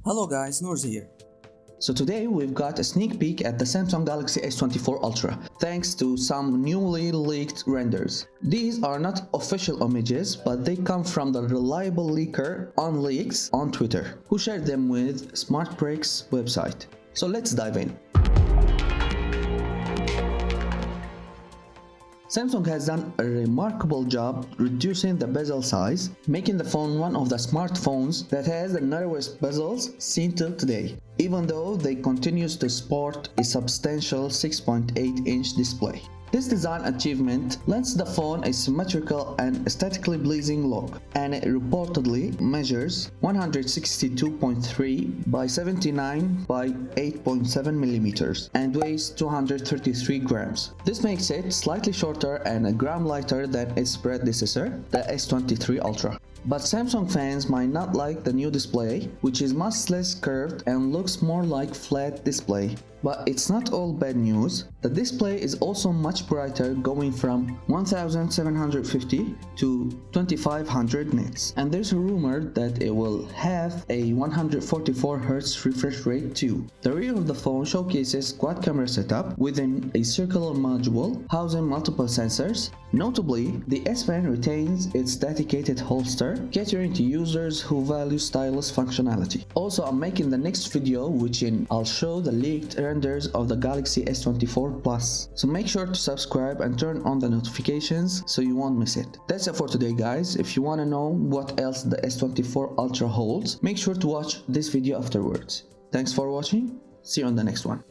Hello guys, Noor here. So today we've got a sneak peek at the Samsung Galaxy S24 Ultra, thanks to some newly leaked renders. These are not official images, but they come from the reliable leaker OnLeaks on Twitter, who shared them with SmartBreak's website. So let's dive in. Samsung has done a remarkable job reducing the bezel size, making the phone one of the smartphones that has the narrowest bezels seen till today, even though they continue to sport a substantial 6.8-inch display. This design achievement lends the phone a symmetrical and aesthetically pleasing look, and it reportedly measures 162.3 by 79 by 8.7 millimeters and weighs 233 grams. This makes it slightly shorter and a gram lighter than its predecessor, the S23 Ultra. But Samsung fans might not like the new display, which is much less curved and looks more like flat display. But it's not all bad news. The display is also much brighter, going from 1750 to 2500 nits, and there's a rumor that it will have a 144Hz refresh rate too. The rear of the phone showcases quad camera setup within a circular module housing multiple sensors. Notably, the S Pen retains its dedicated holster, catering to users who value stylus functionality. Also, I'm making the next video wherein I'll show the leaked renders of the Galaxy S24 Plus. So make sure to subscribe and turn on the notifications so you won't miss it. That's it for today guys. If you want to know what else the S24 Ultra holds, make sure to watch this video afterwards. Thanks for watching. See you on the next one.